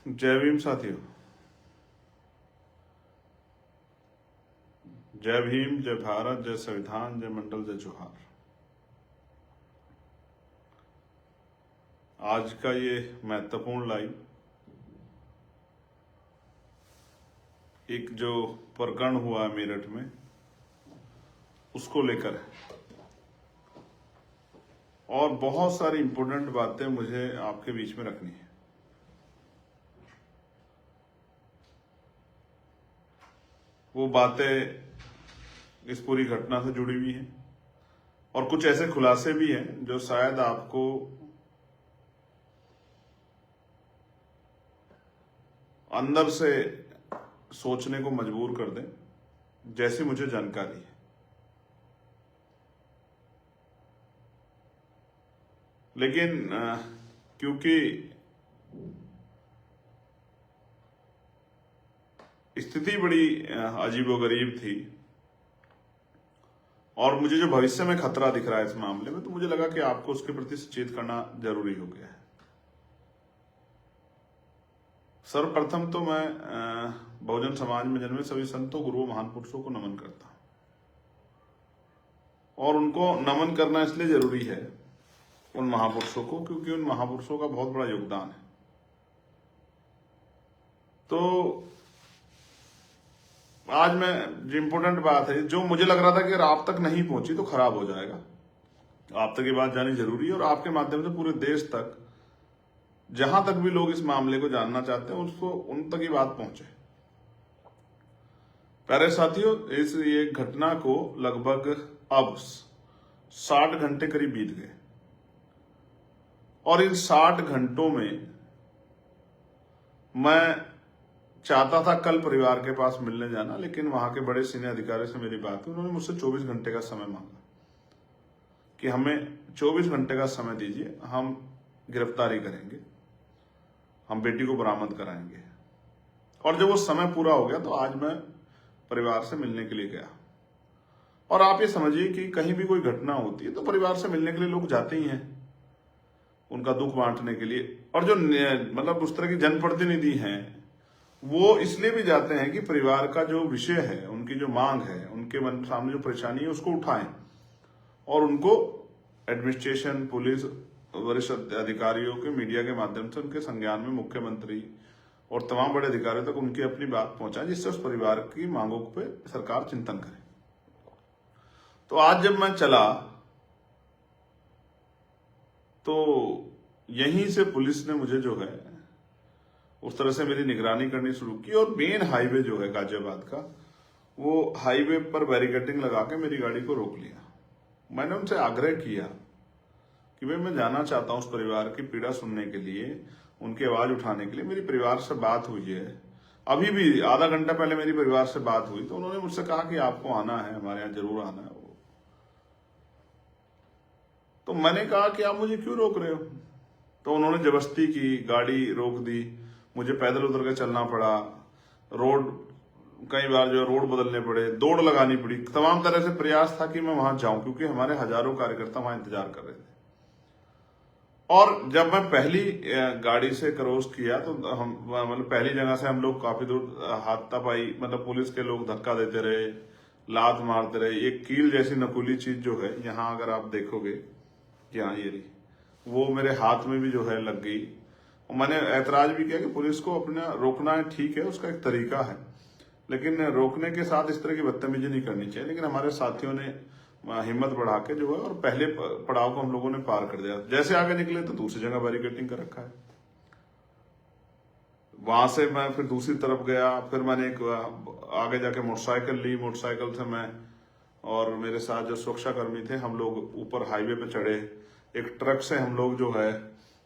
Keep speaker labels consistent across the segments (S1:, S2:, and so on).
S1: जय भीम साथियों। जय भीम, जय भारत, जय संविधान, जय मंडल, जय जोहार। आज का ये महत्वपूर्ण लाइव एक जो प्रकरण हुआ है मेरठ में उसको लेकर है और बहुत सारी इंपॉर्टेंट बातें मुझे आपके बीच में रखनी है। वो बातें इस पूरी घटना से जुड़ी हुई हैं और कुछ ऐसे खुलासे भी हैं जो शायद आपको अंदर से सोचने को मजबूर कर दें, जैसी मुझे जानकारी है। लेकिन क्योंकि स्थिति बड़ी अजीबोगरीब थी और मुझे जो भविष्य में खतरा दिख रहा है इस मामले में, तो मुझे लगा कि आपको उसके प्रति सचेत करना जरूरी हो गया है। सर्वप्रथम तो मैं बहुजन समाज में जन्मे सभी संतों, गुरुओं, महान पुरुषों को नमन करता हूं और उनको नमन करना इसलिए जरूरी है उन महापुरुषों को क्योंकि उन महापुरुषों का बहुत बड़ा योगदान है। तो आज मैं जो इम्पोर्टेंट बात है, जो मुझे लग रहा था कि अगर आप तक नहीं पहुंची तो खराब हो जाएगा, आप तक ये बात जानी जरूरी है और आपके माध्यम से पूरे देश तक, जहां तक भी लोग इस मामले को जानना चाहते हैं उसको उन तक ये बात पहुंचे। प्यारे साथियों, इस ये घटना को लगभग अब 60 घंटे करीब बीत गए और इन 60 घंटों में मैं चाहता था कल परिवार के पास मिलने जाना, लेकिन वहां के बड़े सीनियर अधिकारी से मेरी बात हुई। उन्होंने मुझसे 24 घंटे का समय मांगा कि हमें 24 घंटे का समय दीजिए, हम गिरफ्तारी करेंगे, हम बेटी को बरामद कराएंगे। और जब वो समय पूरा हो गया तो आज मैं परिवार से मिलने के लिए गया। और आप ये समझिए कि कहीं भी कोई घटना होती है तो परिवार से मिलने के लिए लोग जाते ही हैं, उनका दुख बांटने के लिए। और जो मतलब उस तरह की जनप्रतिनिधि हैं वो इसलिए भी जाते हैं कि परिवार का जो विषय है, उनकी जो मांग है, उनके मन सामने जो परेशानी है उसको उठाएं और उनको एडमिनिस्ट्रेशन, पुलिस, वरिष्ठ अधिकारियों के, मीडिया के माध्यम से उनके संज्ञान में, मुख्यमंत्री और तमाम बड़े अधिकारियों तक उनकी अपनी बात पहुंचाएं, जिससे उस परिवार की मांगों पे सरकार चिंतन करे। तो आज जब मैं चला तो यहीं से पुलिस ने मुझे जो है उस तरह से मेरी निगरानी करनी शुरू की और मेन हाईवे जो है गाजियाबाद का, वो हाईवे पर बैरिकेडिंग लगा के मेरी गाड़ी को रोक लिया। मैंने उनसे आग्रह किया कि भाई मैं जाना चाहता हूं उस परिवार की पीड़ा सुनने के लिए, उनकी आवाज उठाने के लिए। मेरी परिवार से बात हुई है, अभी भी आधा घंटा पहले मेरी परिवार से बात हुई, तो उन्होंने मुझसे कहा कि आपको आना है, हमारे यहाँ जरूर आना है। तो मैंने कहा कि आप मुझे क्यों रोक रहे हो? तो उन्होंने जबरदस्ती की, गाड़ी रोक दी, मुझे पैदल उतर के चलना पड़ा, रोड कई बार जो रोड बदलने पड़े, दौड़ लगानी पड़ी, तमाम तरह से प्रयास था कि मैं वहां जाऊं क्योंकि हमारे हजारों कार्यकर्ता वहां इंतजार कर रहे थे। और जब मैं पहली गाड़ी से क्रॉस किया तो हम मतलब पहली जगह से हम लोग काफी दूर हाथापाई, मतलब पुलिस के लोग धक्का देते रहे, लात मारते रहे। एक कील जैसी नकुली चीज जो है यहाँ अगर आप देखोगे कि हाँ ये रही, वो मेरे हाथ में भी जो है लग गई। और मैंने ऐतराज भी किया कि पुलिस को अपना रोकना है, ठीक है, उसका एक तरीका है, लेकिन रोकने के साथ इस तरह की बदतमीजी नहीं करनी चाहिए। लेकिन हमारे साथियों ने हिम्मत बढ़ा के जो है और पहले पड़ाव को हम लोगों ने पार कर दिया। जैसे आगे निकले तो दूसरी जगह बैरिकेडिंग कर रखा है, वहां से मैं फिर दूसरी तरफ गया। फिर मैंने एक आगे जाके मोटरसाइकिल ली, मोटरसाइकिल से मैं और मेरे साथ जो सुरक्षाकर्मी थे हम लोग ऊपर हाईवे पे चढ़े। एक ट्रक से हम लोग जो है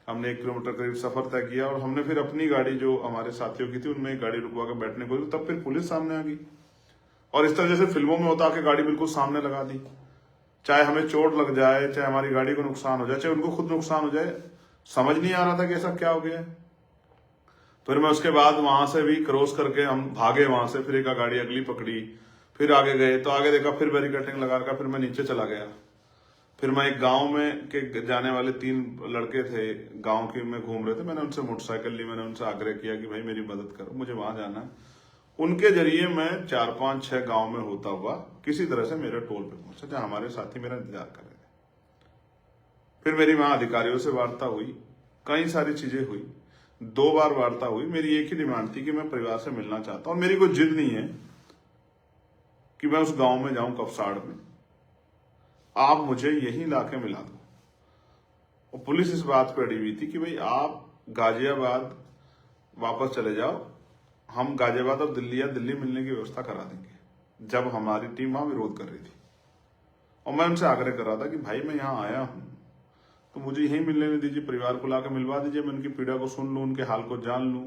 S1: हमने 1 किलोमीटर करीब सफर तय किया और हमने फिर अपनी गाड़ी जो हमारे साथियों की थी उनमें गाड़ी रुकवा के बैठने को, तब फिर पुलिस सामने आ गई और इस तरह जैसे फिल्मों में होता कि गाड़ी बिल्कुल सामने लगा दी, चाहे हमें चोट लग जाए, चाहे हमारी गाड़ी को नुकसान हो जाए, चाहे उनको खुद नुकसान हो जाए। समझ नहीं आ रहा था कि ऐसा क्या हो गया। फिर मैं उसके बाद वहां से भी क्रॉस करके हम भागे वहां से, फिर एक गाड़ी अगली पकड़ी, फिर आगे गए तो आगे देखा फिर बैरिकेडिंग लगा कर फिर मैं नीचे चला गया। फिर मैं एक गांव में के जाने वाले 3 लड़के थे, गांव के में घूम रहे थे। मैंने उनसे मोटरसाइकिल ली, मैंने उनसे आग्रह किया कि भाई मेरी मदद करो, मुझे वहां जाना है। उनके जरिए मैं 4, 5, 6 गांव में होता हुआ किसी तरह से मेरे टोल पे पहुंचा, जहां हमारे साथी मेरा इंतजार कर रहे थे। फिर मेरी वहां अधिकारियों से वार्ता हुई, कई सारी चीजें हुई, 2 बार वार्ता हुई। मेरी एक ही डिमांड थी कि मैं परिवार से मिलना चाहता हूं। मेरी कोई जिद नहीं है कि मैं उस गांव में जाऊं कपसाड़ में, आप मुझे यही लाके मिला दो। और पुलिस इस बात पर अड़ी हुई थी कि भाई आप गाजियाबाद वापस चले जाओ, हम गाजियाबाद और दिल्ली या दिल्ली मिलने की व्यवस्था करा देंगे, जब हमारी टीम वहां विरोध कर रही थी। और मैं उनसे आग्रह कर रहा था कि भाई मैं यहाँ आया हूं तो मुझे यहीं मिलने दीजिए, परिवार को लाकर मिलवा दीजिए, मैं उनकी पीड़ा को सुन लूं, उनके हाल को जान लूं,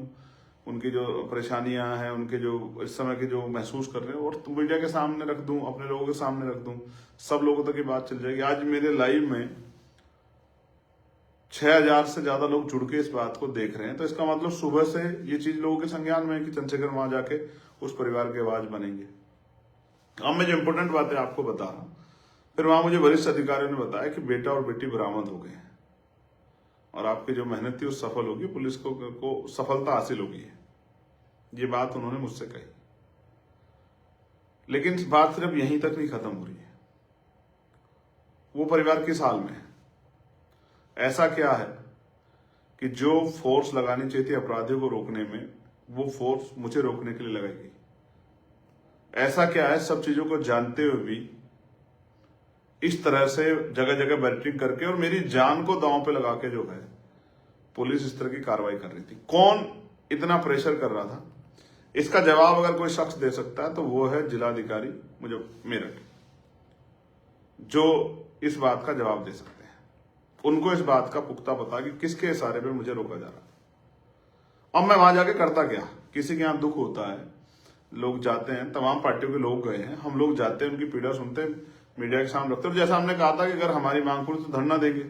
S1: उनकी जो परेशानियां हैं, उनके जो इस समय के जो महसूस कर रहे हैं, और मीडिया के सामने रख दूं, अपने लोगों के सामने रख दूं, सब लोगों तक ये बात चल जाएगी। आज मेरे लाइव में 6000 से ज्यादा लोग जुड़ के इस बात को देख रहे हैं, तो इसका मतलब सुबह से ये चीज लोगों के संज्ञान में है कि चंद्रशेखर वहां जाके उस परिवार की आवाज बनेंगे। अब मैं जो इंपोर्टेंट बातें आपको बता रहा हूं, फिर वहां मुझे वरिष्ठ अधिकारियों ने बताया कि बेटा और बेटी बरामद हो गए हैं और आपकी जो मेहनत थी वो सफल होगी, पुलिस को सफलता हासिल होगी है। ये बात उन्होंने मुझसे कही। लेकिन इस बात सिर्फ यहीं तक नहीं खत्म हो रही है, वो परिवार किस हाल में है। ऐसा क्या है कि जो फोर्स लगानी चाहिए थी अपराधियों को रोकने में, वो फोर्स मुझे रोकने के लिए लगाई गई। ऐसा क्या है, सब चीजों को जानते हुए भी इस तरह से जगह जगह बैरिकेडिंग करके और मेरी जान को दांव पे लगा के जो है पुलिस इस तरह की कार्रवाई कर रही थी। कौन इतना प्रेशर कर रहा था, इसका जवाब अगर कोई शख्स दे सकता है तो वो है जिलाधिकारी मुझे मेरठ, जो इस बात का जवाब दे सकते हैं। उनको इस बात का पुख्ता पता कि किसके इशारे पे मुझे रोका जा रहा। अब मैं वहां जाके करता क्या, किसी के यहां दुख होता है, लोग जाते हैं, तमाम पार्टियों के लोग गए हैं, हम लोग जाते हैं, उनकी पीड़ा सुनते हैं, मीडिया के सामने रखते हैं। और जैसा हमने कहा था कि अगर हमारी मांग पूरी तो धरना देंगे,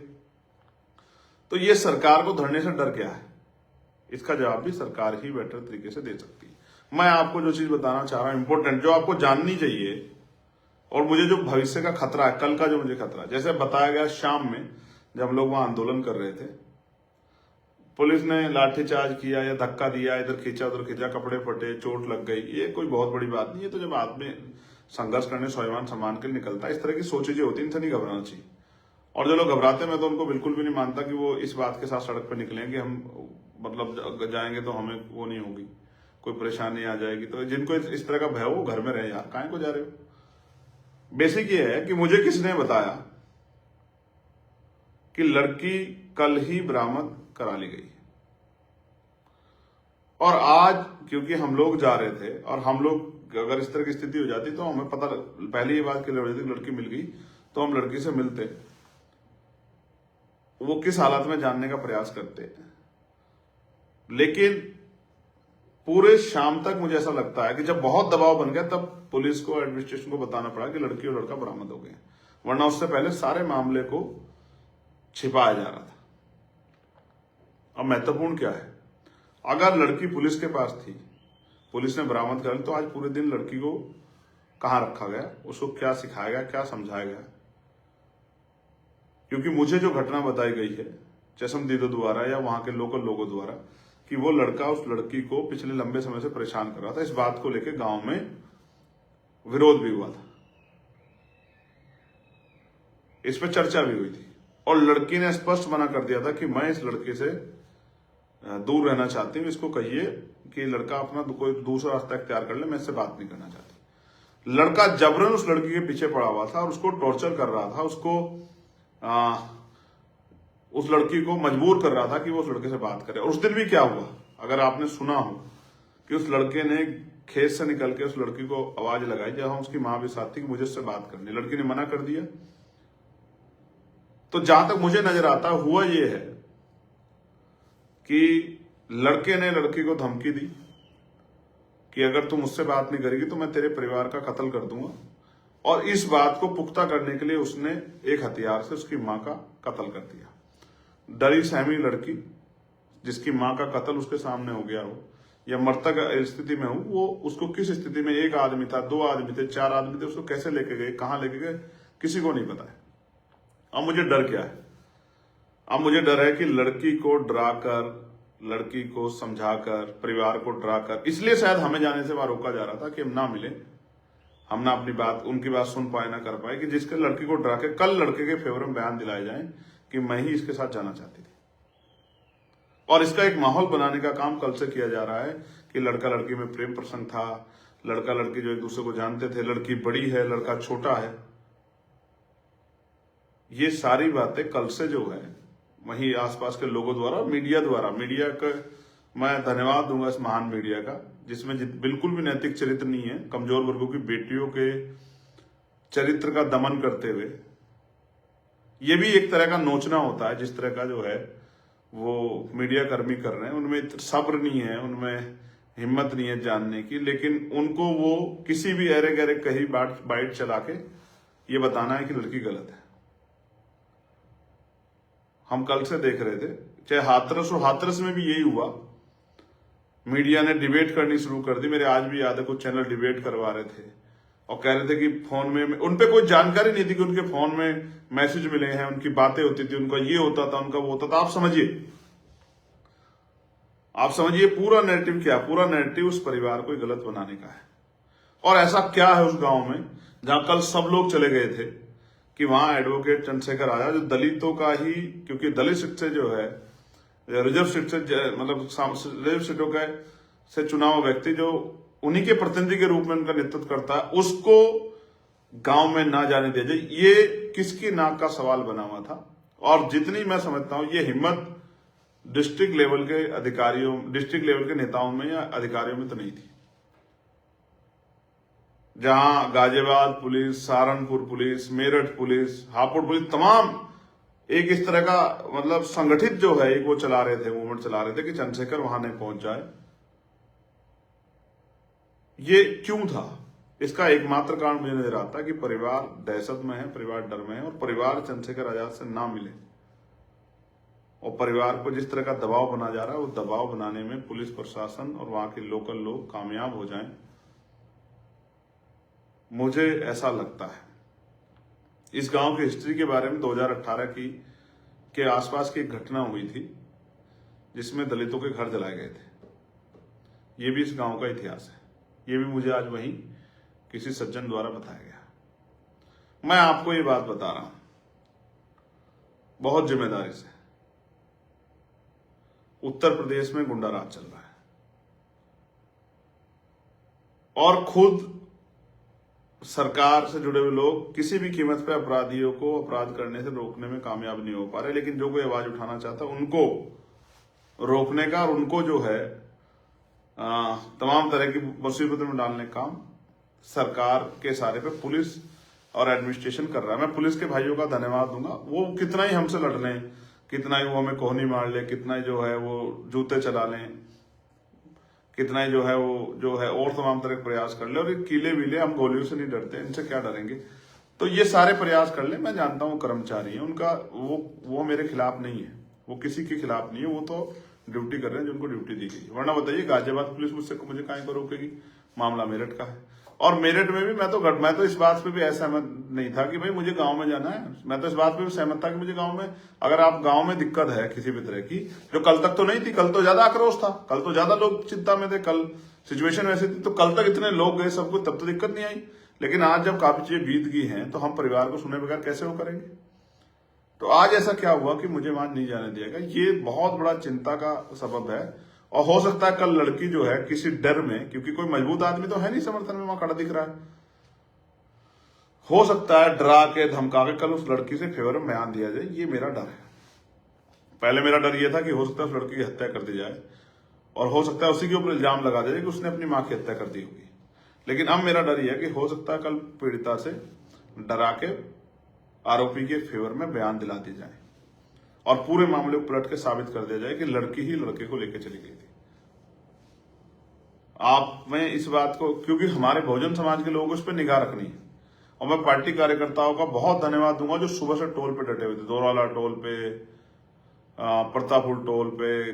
S1: तो ये सरकार को धरने से डर क्या है, इसका जवाब भी सरकार ही बेटर तरीके से दे सकती है। मैं आपको जो चीज बताना चाह रहा हूं इंपॉर्टेंट, जो आपको जाननी चाहिए, और मुझे जो भविष्य का खतरा है, कल का जो मुझे खतरा है, जैसे बताया गया शाम में जब लोग वहां आंदोलन कर रहे थे, पुलिस ने लाठीचार्ज किया या धक्का दिया, इधर खींचा उधर खींचा, कपड़े फटे, चोट लग गई, ये कोई बहुत बड़ी बात नहीं है। तो जब आदमी संघर्ष करने स्वाभिमान सम्मान के लिए निकलता है, इस तरह की सोच जो होती है, इनसे नहीं घबराना चाहिए। और जो लोग घबराते हैं, मैं तो उनको बिल्कुल भी नहीं मानता कि वो इस बात के साथ सड़क पर निकलेंगे, हम मतलब जाएंगे तो हमें वो नहीं होगी, कोई परेशानी आ जाएगी। तो जिनको इस तरह का भय हो, वो घर में रहे यार, काहे को जा रहे हो। बेसिक ये है कि मुझे किसने बताया कि लड़की कल ही बरामद करा ली गई, और आज क्योंकि हम लोग जा रहे थे, और हम लोग अगर इस तरह की स्थिति हो जाती तो हमें पता पहले ये बात क्लियर हो जाती, लड़की मिल गई तो हम लड़की से मिलते, वो किस हालत में जानने का प्रयास करते। लेकिन पूरे शाम तक मुझे ऐसा लगता है कि जब बहुत दबाव बन गया, तब पुलिस को, एडमिनिस्ट्रेशन को बताना पड़ा कि लड़की और लड़का बरामद हो गए, वरना उससे पहले सारे मामले को छिपाया जा रहा था। अब महत्वपूर्ण क्या है, अगर लड़की पुलिस के पास थी, पुलिस ने बरामद कर ली, तो आज पूरे दिन लड़की को कहां रखा गया, उसको क्या सिखाया गया, क्या समझाया गया। क्योंकि मुझे जो घटना बताई गई है चशमदीदों द्वारा या वहां के लोकल लोगों द्वारा, कि वो लड़का उस लड़की को पिछले लंबे समय से परेशान कर रहा था, इस बात को लेकर गांव में विरोध भी हुआ था, इस पर चर्चा भी हुई थी, और लड़की ने स्पष्ट मना कर दिया था कि मैं इस लड़के से दूर रहना चाहती हूं, इसको कहिए कि लड़का अपना कोई दूसरा रास्ता इख्तियार कर ले, मैं इससे बात नहीं करना चाहती। लड़का जबरन उस लड़की के पीछे पड़ा हुआ था और उसको टॉर्चर कर रहा था, उसको उस लड़की को मजबूर कर रहा था कि वो उस लड़के से बात करे। और उस दिन भी क्या हुआ, अगर आपने सुना हो, कि उस लड़के ने खेत से निकल के उस लड़की को आवाज लगाई, जहां उसकी मां भी साथ थी, कि मुझे उससे बात करनी। लड़की ने मना कर दिया। तो जहां तक मुझे नजर आता हुआ ये है कि लड़के ने लड़की को धमकी दी कि अगर तुम मुझसे बात नहीं करेगी तो मैं तेरे परिवार का कत्ल कर दूंगा, और इस बात को पुख्ता करने के लिए उसने एक हथियार से उसकी मां का कत्ल कर दिया। डरी सहमी लड़की, जिसकी मां का कत्ल उसके सामने हो गया हो या मृतक स्थिति में हो, वो उसको किस स्थिति में, एक आदमी था, 2 आदमी थे, 4 आदमी थे, उसको कैसे लेके गए, कहां लेके गए, किसी को नहीं पता है। अब मुझे डर क्या है? अब मुझे डर है कि लड़की को डराकर, लड़की को समझाकर, परिवार को डराकर, इसलिए शायद हमें जाने से वहां रोका जा रहा था कि हम ना मिले, हम ना अपनी बात, उनकी बात सुन पाए, ना कर पाए, कि जिसके लड़की को डरा के कल लड़के के फेवर में बयान दिलाए जाए कि मैं ही इसके साथ जाना चाहती थी। और इसका एक माहौल बनाने का काम कल से किया जा रहा है कि लड़का लड़की में प्रेम प्रसंग था, लड़का लड़की जो एक दूसरे को जानते थे, लड़की बड़ी है, लड़का छोटा है। ये सारी बातें कल से जो है वहीं आसपास के लोगों द्वारा, मीडिया का मैं धन्यवाद दूंगा, इस महान मीडिया का, जिसमें बिल्कुल भी नैतिक चरित्र नहीं है, कमजोर वर्गों की बेटियों के चरित्र का दमन करते हुए। ये भी एक तरह का नोचना होता है, जिस तरह का जो है वो मीडिया कर्मी कर रहे हैं। उनमें सब्र नहीं है, उनमें हिम्मत नहीं है जानने की, लेकिन उनको वो किसी भी अरे गहरे कहीं बाइट चला के ये बताना है कि लड़की गलत है। हम कल से देख रहे थे, चाहे हाथरस हो, हाथरस में भी यही हुआ। मीडिया ने डिबेट करनी शुरू कर दी। मेरे आज भी याद है, कुछ चैनल डिबेट करवा रहे थे और कह रहे थे कि फोन में उनपे कोई जानकारी नहीं थी कि उनके फोन में मैसेज मिले हैं, उनकी बातें होती थी, उनका ये होता था, उनका वो होता था। आप समझिए पूरा नैरेटिव क्या, पूरा नैरेटिव उस परिवार को गलत बनाने का है। और ऐसा क्या है उस गांव में जहां कल सब लोग चले गए थे कि वहां एडवोकेट चंद्रशेखर आजाद, जो दलितों का ही, क्योंकि दलित सीट से जो है, रिजर्व सीट से, मतलब रिजर्व सीटों का से चुनाव व्यक्ति जो उन्हीं के प्रतिनिधि के रूप में उनका नेतृत्व करता है, उसको गांव में ना जाने दिया जाए, ये किसकी नाक का सवाल बना हुआ था। और जितनी मैं समझता हूं, ये हिम्मत डिस्ट्रिक्ट लेवल के अधिकारियों, डिस्ट्रिक्ट लेवल के नेताओं में या अधिकारियों में तो नहीं थी। जहां Ghaziabad police, Saharanpur police, Meerut police, Hapur police, तमाम एक इस तरह का मतलब संगठित जो है एक वो चला रहे थे, मूवमेंट चला रहे थे कि चंद्रशेखर वहां नहीं पहुंच जाए। ये क्यों था? इसका एकमात्र कारण मुझे नजर आता है कि परिवार दहशत में है, परिवार डर में है, और परिवार चंद्रशेखर आजाद से ना मिले, और परिवार को जिस तरह का दबाव बना जा रहा है, वो दबाव बनाने में पुलिस प्रशासन और वहां के लोकल लोग कामयाब हो जाएं, मुझे ऐसा लगता है। इस गांव की हिस्ट्री के बारे में 2018 के आसपास की एक घटना हुई थी जिसमें दलितों के घर जलाए गए थे। ये भी इस गांव का इतिहास है। ये भी मुझे आज वहीं किसी सज्जन द्वारा बताया गया। मैं आपको ये बात बता रहा हूं बहुत जिम्मेदारी से। उत्तर प्रदेश में गुंडा राज चल रहा है और खुद सरकार से जुड़े हुए लोग किसी भी कीमत पर अपराधियों को अपराध करने से रोकने में कामयाब नहीं हो पा रहे। लेकिन जो कोई आवाज उठाना चाहता है उनको रोकने का और उनको जो है तमाम तरह की मुसीबतों में डालने का काम सरकार के सारे पे पुलिस और एडमिनिस्ट्रेशन कर रहा है। मैं पुलिस के भाइयों का धन्यवाद दूंगा। वो कितना ही हमसे लड़ लें, कितना ही वो हमें कोहनी मार ले, कितना ही जो है वो जूते चला लें, कितना ही जो है और तमाम तरह के प्रयास कर ले, और ये कीले वीले, हम गोलियों से नहीं डरते, इनसे क्या डरेंगे, तो ये सारे प्रयास कर ले। मैं जानता हूँ कर्मचारी है उनका, वो मेरे खिलाफ नहीं है, वो किसी के खिलाफ नहीं है, वो तो ड्यूटी कर रहे हैं जिनको ड्यूटी दी गई। वरना बताइए गाजियाबाद पुलिस मुझे काहे को रोकेगी? मामला मेरठ का है, और मेरठ में भी मैं तो इस बात पे भी असहमत नहीं था कि भाई मुझे गांव में जाना है। मैं तो इस बात पे भी सहमत था कि मुझे गांव में, अगर आप गांव में दिक्कत है किसी भी तरह की, जो कल तक तो नहीं थी, कल तो ज्यादा आक्रोश था, कल तो ज्यादा लोग चिंता में थे, कल सिचुएशन वैसी थी, तो कल तक इतने लोग गए सब कुछ, तब तो दिक्कत नहीं आई। लेकिन आज जब काफी चीजें बीत गई हैं तो हम परिवार को सुने बगैर कैसे वो करेंगे? तो आज ऐसा क्या हुआ कि मुझे वहां नहीं जाने दिया गया? ये बहुत बड़ा चिंता का सबब है। और हो सकता है कल लड़की जो है किसी डर में, क्योंकि कोई मजबूत आदमी तो है नहीं समर्थन में वहां खड़ा दिख रहा है, हो सकता है डरा के धमका के कल उस लड़की से फेवर में बयान दिया जाए। ये मेरा डर है। पहले मेरा डर यह था कि हो सकता है उस लड़की की हत्या कर दी जाए, और हो सकता है उसी के ऊपर इल्जाम लगा दिया कि उसने अपनी मां की हत्या कर दी होगी। लेकिन अब मेरा डर यह है कि हो सकता है कल पीड़िता से डरा के आरोपी के फेवर में बयान दिला दी जाए और पूरे मामले को पलट के साबित कर दिया जाए कि लड़की ही लड़के को लेकर चली गई थी। आप में इस बात को, क्योंकि हमारे बहुजन समाज के लोगों को इस पर निगाह रखनी है, और मैं पार्टी कार्यकर्ताओं का बहुत धन्यवाद दूंगा जो सुबह से टोल पे डटे हुए थे, दोराला टोल पे, प्रतापपुर टोल पे,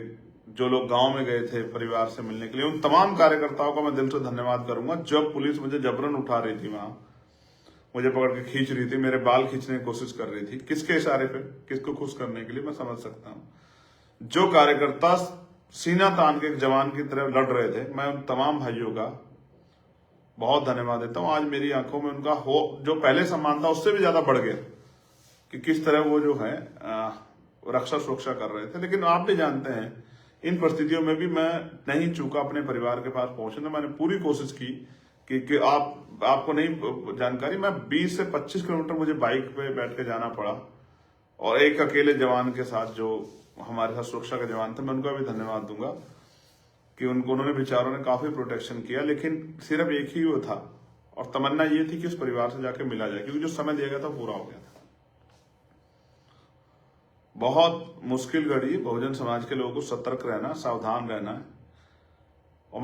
S1: जो लोग गांव में गए थे परिवार से मिलने के लिए, उन तमाम कार्यकर्ताओं का मैं दिल से धन्यवाद करूंगा। जब पुलिस मुझे जबरन उठा रही थी वहां, मुझे पकड़ के खींच रही थी, मेरे बाल खींचने की कोशिश कर रही थी। किसके इशारे पे? किसको खुश करने के लिए? मैं समझ सकता हूं। जो कार्यकर्ता सीना तान के एक जवान की तरह लड़ रहे थे, मैं उन तमाम भाइयों का बहुत धन्यवाद देता हूं। आज मेरी आंखों में उनका जो पहले सम्मान था उससे भी ज्यादा बढ़ गया कि किस तरह वो जो है रक्षा सुरक्षा कर रहे थे। लेकिन आप भी जानते हैं, इन परिस्थितियों में भी मैं नहीं चूका अपने परिवार के पास पहुंचने। मैंने पूरी कोशिश की कि आपको नहीं जानकारी, मैं 20 से 25 किलोमीटर मुझे बाइक पे बैठ के जाना पड़ा, और एक अकेले जवान के साथ जो हमारे साथ सुरक्षा के जवान थे, मैं उनका भी धन्यवाद दूंगा कि उन्होंने बेचारों ने काफी प्रोटेक्शन किया। लेकिन सिर्फ एक ही वो था, और तमन्ना ये थी कि उस परिवार से जाके मिला जाए, क्योंकि जो समय दिया गया था पूरा हो गया था। बहुत मुश्किल घड़ी, बहुजन समाज के लोगों को सतर्क रहना, सावधान रहना है। और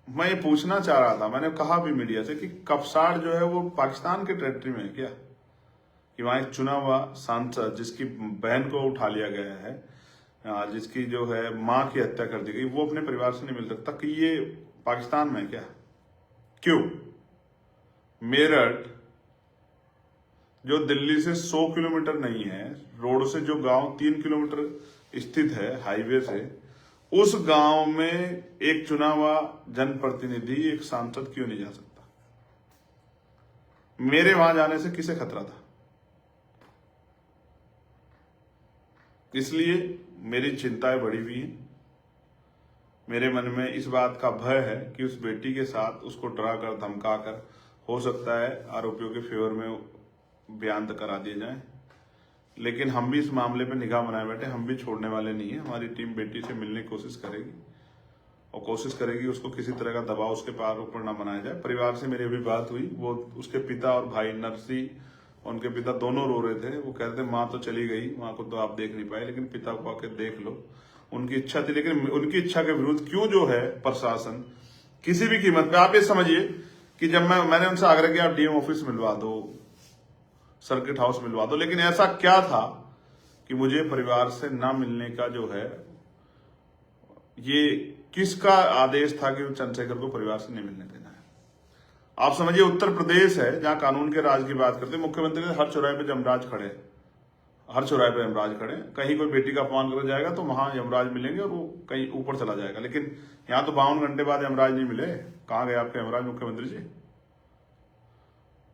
S1: मैं ये पूछना चाह रहा था, मैंने कहा भी मीडिया से कि कपसाड़ जो है वो पाकिस्तान के टेरिटरी में है क्या? कि वहां एक चुना हुआ सांसद जिसकी बहन को उठा लिया गया है, जिसकी जो है मां की हत्या कर दी गई, वो अपने परिवार से नहीं मिल सकता, कि ये पाकिस्तान में है क्या? क्यों? मेरठ जो दिल्ली से 100 किलोमीटर नहीं है, रोड से जो गांव 3 किलोमीटर स्थित है हाईवे से, उस गांव में एक चुना हुआ जनप्रतिनिधि, एक सांसद क्यों नहीं जा सकता? मेरे वहां जाने से किसे खतरा था? इसलिए मेरी चिंताएं बढ़ी हुई हैं। मेरे मन में इस बात का भय है कि उस बेटी के साथ उसको डरा कर धमका कर हो सकता है आरोपियों के फेवर में बयान करा दिए जाए। लेकिन हम भी इस मामले पे निगाह बनाए बैठे, हम भी छोड़ने वाले नहीं है। हमारी टीम बेटी से मिलने की कोशिश करेगी, और कोशिश करेगी उसको किसी तरह का दबाव उसके पार ऊपर ना बनाया जाए। परिवार से मेरी अभी बात हुई, वो उसके पिता और भाई नरसी, उनके पिता दोनों रो रहे थे। वो कह रहे थे माँ तो चली गई, माँ को तो आप देख नहीं पाए, लेकिन पिता को आके देख लो। उनकी इच्छा थी, लेकिन उनकी इच्छा के विरुद्ध क्यों जो है प्रशासन किसी भी कीमत पे, आप ये समझिए कि जब मैंने उनसे आग्रह किया आप डीएम ऑफिस मिलवा दो, सर्किट हाउस मिलवा दो, लेकिन ऐसा क्या था कि मुझे परिवार से ना मिलने का जो है, ये किसका आदेश था कि चंद्रशेखर को परिवार से नहीं मिलने देना है? आप समझिए उत्तर प्रदेश है जहां कानून के राज की बात करते हैं, मुख्यमंत्री हर चौराहे पे यमराज खड़े, हर चौराहे पे यमराज खड़े। कहीं कोई बेटी का अपमान कर जाएगा तो वहां यमराज मिलेंगे और वो कहीं ऊपर चला जाएगा। लेकिन यहां तो 52 घंटे बाद यमराज नहीं मिले। कहां गए आपके यमराज मुख्यमंत्री जी?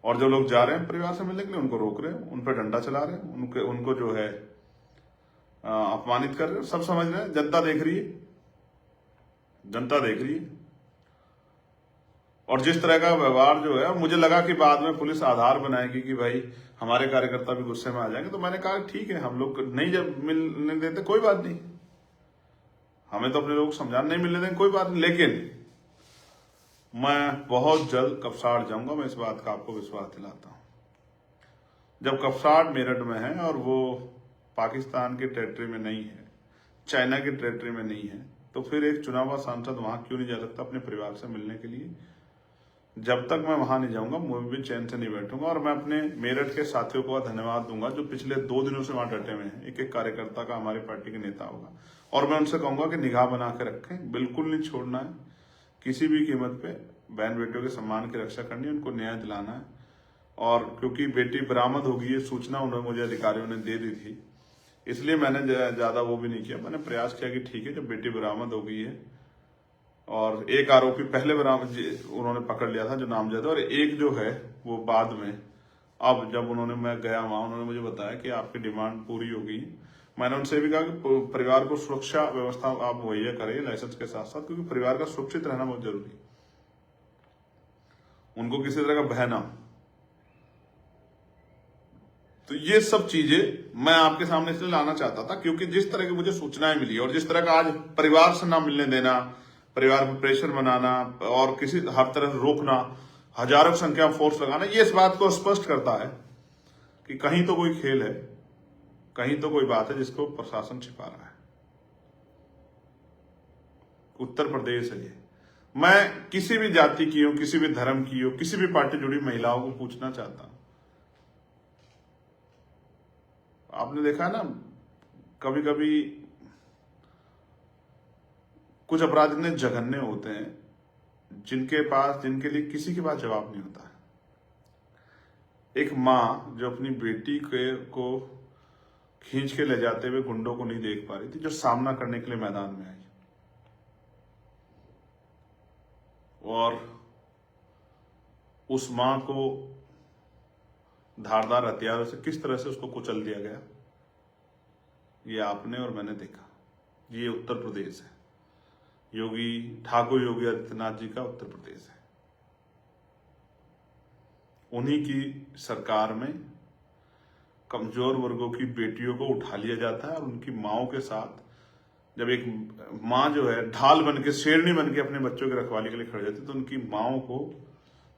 S1: और जो लोग जा रहे हैं परिवार से मिलने के लिए, उनको रोक रहे हैं, उन पर डंडा चला रहे हैं, उनको जो है अपमानित कर रहे हैं। सब समझ रहे हैं, जनता देख रही है, जनता देख रही है। और जिस तरह का व्यवहार जो है, मुझे लगा कि बाद में पुलिस आधार बनाएगी कि भाई हमारे कार्यकर्ता भी गुस्से में आ जाएंगे, तो मैंने कहा ठीक है, हम लोग नहीं जब मिलने देते कोई बात नहीं, हमें तो अपने लोग समझाना, नहीं मिलने देंगे कोई बात नहीं। लेकिन मैं बहुत जल्द कपसाड़ जाऊंगा, मैं इस बात का आपको विश्वास दिलाता हूं। जब कपसाड़ मेरठ में है और वो पाकिस्तान के टेरिटरी में नहीं है, चाइना के टेरिटरी में नहीं है, तो फिर एक चुना हुआ सांसद वहां क्यों नहीं जा सकता अपने परिवार से मिलने के लिए? जब तक मैं वहां नहीं जाऊंगा, मैं भी चैन से नहीं बैठूंगा। और मैं अपने मेरठ के साथियों को धन्यवाद दूंगा जो पिछले 2 दिनों से वहां डटे हुए हैं। एक एक कार्यकर्ता का हमारी पार्टी के नेता होगा, और मैं उनसे कहूंगा कि निगाह बना के रखें, बिल्कुल नहीं छोड़ना है। किसी भी कीमत पे बहन बेटियों के सम्मान की रक्षा करनी है, उनको न्याय दिलाना है। और क्योंकि बेटी बरामद होगी, ये सूचना उन्होंने मुझे अधिकारियों ने दे दी थी, इसलिए मैंने ज्यादा वो भी नहीं किया। मैंने प्रयास किया कि ठीक है, जब बेटी बरामद हो गई है, और एक आरोपी पहले बरामद उन्होंने पकड़ लिया था जो नामजद है, और एक जो है वो बाद में, अब जब मैं गया वहां, उन्होंने मुझे बताया कि आपकी डिमांड पूरी हो गई। मैंने उनसे भी कहा कि परिवार को सुरक्षा व्यवस्था आप मुहैया करें लाइसेंस के साथ साथ, क्योंकि परिवार का सुरक्षित रहना बहुत जरूरी है, उनको किसी तरह का भय ना। तो ये सब चीजें मैं आपके सामने इसलिए लाना चाहता था क्योंकि जिस तरह की मुझे सूचनाएं मिली, और जिस तरह का आज परिवार से ना मिलने देना, परिवार पर प्रेशर बनाना, और किसी हर तरह रोकना, हजारों की संख्या में फोर्स लगाना, ये इस बात को स्पष्ट करता है कि कहीं तो कोई खेल है, कहीं तो कोई बात है जिसको प्रशासन छिपा रहा है। उत्तर प्रदेश है ये। मैं किसी भी जाति की हो, किसी भी धर्म की हो, किसी भी पार्टी जुड़ी महिलाओं को पूछना चाहता हूं, आपने देखा है ना, कभी कभी कुछ अपराध इतने जघन्य होते हैं जिनके लिए किसी के पास जवाब नहीं होता है। एक माँ जो अपनी बेटी को खींच के ले जाते हुए गुंडों को नहीं देख पा रही थी, जो सामना करने के लिए मैदान में आई, और उस माँ को धारदार हथियारों से किस तरह से उसको कुचल दिया गया, ये आपने और मैंने देखा। ये उत्तर प्रदेश है, ठाकुर योगी आदित्यनाथ जी का उत्तर प्रदेश है। उन्हीं की सरकार में कमजोर वर्गों की बेटियों को उठा लिया जाता है और उनकी माओं के साथ, जब एक माँ जो है ढाल बन के, शेरनी बन के अपने बच्चों की रखवाली के लिए खड़ी जाती है, तो उनकी माओं को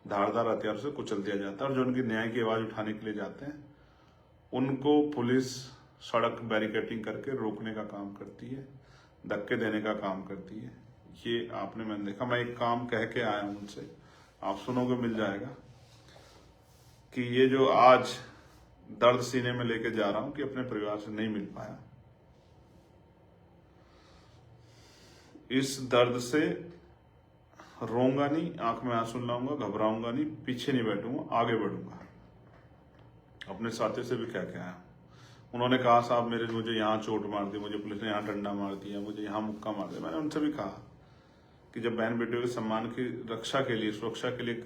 S1: धारदार हथियार से कुचल दिया जाता है। और जो उनकी न्याय की आवाज उठाने के लिए जाते हैं, उनको पुलिस सड़क बैरिकेडिंग करके रोकने का काम करती है, धक्के देने का काम करती है। ये आपने मैंने देखा। मैं एक काम कह के आया हूं उनसे, आप सुनोगे मिल जाएगा, कि ये जो आज दर्द सीने में लेके जा रहा हूं कि अपने परिवार से नहीं मिल पाया, इस दर्द से रोऊंगा नहीं, आंख में आंसू लाऊंगा, घबराऊंगा नहीं, पीछे नहीं बैठूंगा, आगे बढ़ूंगा। अपने साथी से भी क्या आया, उन्होंने कहा साहब मुझे यहाँ चोट मार दी, मुझे पुलिस ने यहाँ डंडा मार दिया, मुझे यहाँ मुक्का मार दिया। मैंने उनसे भी कहा कि जब बहन बेटियों के सम्मान की रक्षा के लिए, सुरक्षा के लिए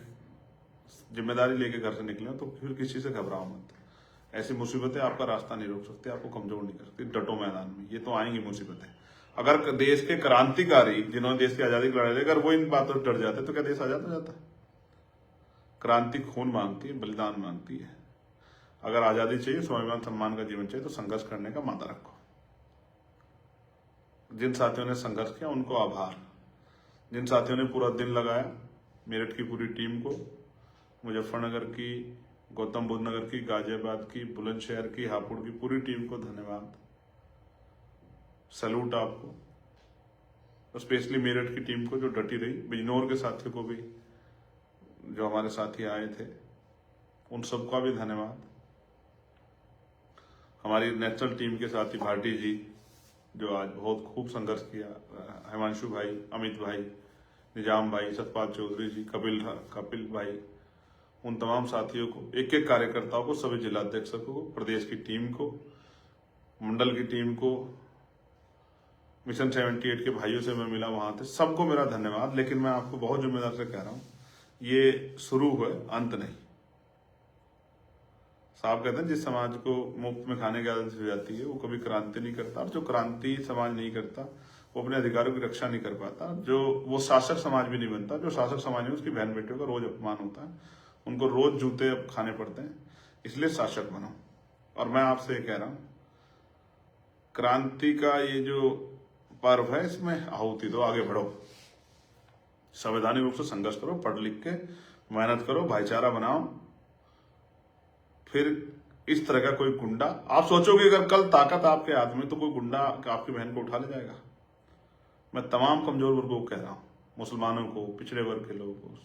S1: जिम्मेदारी लेके घर से निकले तो फिर किसी से घबराओ मत। ऐसी मुसीबतें आपका रास्ता नहीं रोक सकती, आपको कमजोर नहीं कर सकती। डटो मैदान में, ये तो आएंगी मुसीबतें। अगर देश के क्रांतिकारी जिन्होंने देश की आजादी की लड़ाई, अगर वो इन बातों से डर जाते तो क्या देश आजाद हो जाता? क्रांति खून मांगती है, बलिदान मांगती है। अगर आजादी चाहिए, स्वाभिमान सम्मान का जीवन चाहिए, तो संघर्ष करने का मादा रखो। जिन साथियों ने संघर्ष किया उनको आभार। जिन साथियों ने पूरा दिन लगाया, मेरठ की पूरी टीम को, मुजफ्फरनगर की, गौतम बुद्ध नगर की, गाजियाबाद की, बुलंदशहर की, हापुड़ की पूरी टीम को धन्यवाद, सैल्यूट आपको। और स्पेशली मेरठ की टीम को जो डटी रही, बिजनौर के साथियों को भी, जो हमारे साथी आए थे, उन सबका भी धन्यवाद। हमारी नेशनल टीम के साथी भाटी जी, जो आज बहुत खूब संघर्ष किया, हिमांशु भाई, अमित भाई, निजाम भाई, सतपाल चौधरी जी, कपिल भाई, उन तमाम साथियों को, एक एक कार्यकर्ताओं को, सभी जिलाध्यक्षों को, प्रदेश की टीम को, मंडल की टीम को, मिशन 78 के भाइयों से मैं मिला वहां थे, सबको मेरा धन्यवाद। लेकिन मैं आपको बहुत जिम्मेदार से कह रहा हूं, ये शुरू है, अंत नहीं। साहब कहते हैं जिस समाज को मुफ्त में खाने की आदत हो जाती है वो कभी क्रांति नहीं करता, और जो क्रांति समाज नहीं करता वो अपने अधिकारों की रक्षा नहीं कर पाता, जो वो शासक समाज भी नहीं बनता। जो शासक समाज है उसकी बहन बेटियों का रोज अपमान होता है, उनको रोज जूते खाने पड़ते हैं। इसलिए शासक बनो। और मैं आपसे ये कह रहा हूं, क्रांति का ये जो पर्व है, इसमें आहुति दो, आगे बढ़ो, संवैधानिक रूप से संघर्ष करो, पढ़ लिख के मेहनत करो, भाईचारा बनाओ। फिर इस तरह का कोई गुंडा, आप सोचोगे अगर कल ताकत आपके हाथ में, तो कोई गुंडा आपकी बहन को उठा ले जाएगा? मैं तमाम कमजोर वर्गों को कह रहा हूं, मुसलमानों को, पिछड़े वर्ग के लोगों को,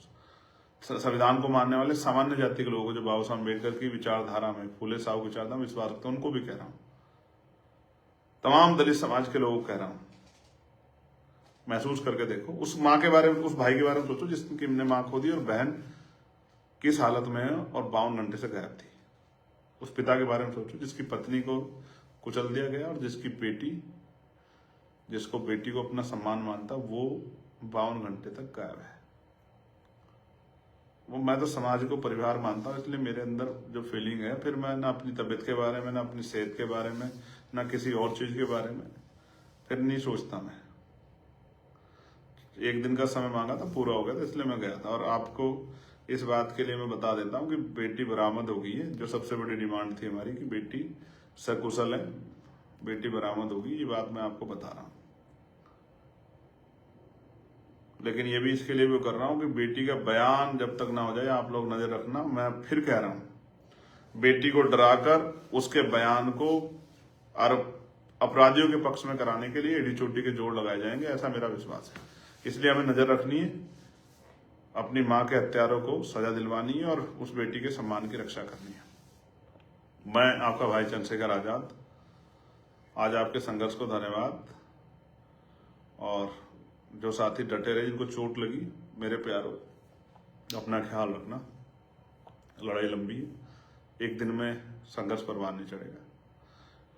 S1: संविधान को मानने वाले सामान्य जाति के लोगों को, जो बाबा साहब अम्बेडकर की विचारधारा में, फूले साहब की विचारधारा में विश्वास रखते हैं, उनको भी कह रहा हूं। तमाम दलित समाज के लोगों को कह रहा हूं, महसूस करके देखो। उस माँ के बारे में, उस भाई के बारे में सोचो जिसकी ने माँ खो दी और बहन किस हालत में है और 52 घंटे से गायब थी। उस पिता के बारे में सोचो जिसकी पत्नी को कुचल दिया गया और जिसको बेटी को अपना सम्मान मानता, वो 52 घंटे तक गायब है। वो, मैं तो समाज को परिवार मानता हूँ, इसलिए मेरे अंदर जो फीलिंग है, फिर मैं ना अपनी तबीयत के बारे में, ना अपनी सेहत के बारे में, ना किसी और चीज के बारे में फिर नहीं सोचता। मैं एक दिन का समय मांगा था, पूरा हो गया था, इसलिए मैं गया था। और आपको इस बात के लिए मैं बता देता हूँ कि बेटी बरामद हो गई है। जो सबसे बड़ी डिमांड थी हमारी कि बेटी सकुशल है, बेटी बरामद होगी, ये बात मैं आपको बता रहा हूँ। लेकिन ये भी इसके लिए भी कर रहा हूँ कि बेटी का बयान जब तक ना हो जाए, आप लोग नजर रखना। मैं फिर कह रहा हूँ, बेटी को डराकर उसके बयान को अपराधियों के पक्ष में कराने के लिए एडी चोटी के जोड़ लगाए जाएंगे, ऐसा मेरा विश्वास है। इसलिए हमें नजर रखनी है, अपनी माँ के हत्यारों को सजा दिलवानी है और उस बेटी के सम्मान की रक्षा करनी है। मैं आपका भाई चंद्रशेखर आजाद, आज आपके संघर्ष को धन्यवाद। और जो साथी डटे रहे, जिनको चोट लगी, मेरे प्यारों, अपना ख्याल रखना। लड़ाई लंबी है, एक दिन में संघर्ष परवान नहीं चढ़ेगा,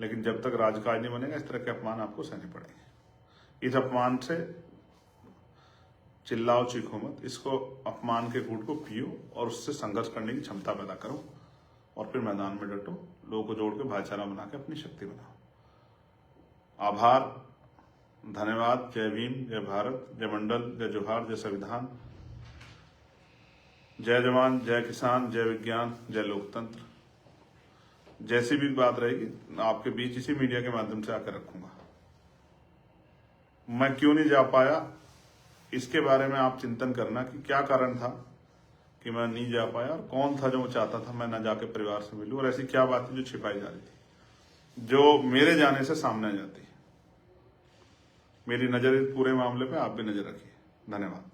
S1: लेकिन जब तक राजकाज नहीं बनेगा इस तरह के अपमान आपको सहने पड़ेंगे। इस अपमान से चिल्लाओ चीखो मत, इसको अपमान के घूंट को पियो और उससे संघर्ष करने की क्षमता पैदा करो और फिर मैदान में डटो, लोगों को जोड़ के भाईचारा बना के अपनी शक्ति बनाओ। आभार, धन्यवाद। जय भीम, जय भारत, जय मंडल, जय जोहार, जय संविधान, जय जवान, जय किसान, जय विज्ञान, जय लोकतंत्र। जैसी भी बात रहेगी आपके बीच इसी मीडिया के माध्यम से आकर रखूंगा। मैं क्यों नहीं जा पाया इसके बारे में आप चिंतन करना कि क्या कारण था कि मैं नहीं जा पाया और कौन था जो चाहता था मैं ना जाके परिवार से मिलूं, और ऐसी क्या बात थी जो छिपाई जा रही थी जो मेरे जाने से सामने आ जाती है। मेरी नजर इस पूरे मामले पे आप भी नजर रखिए। धन्यवाद।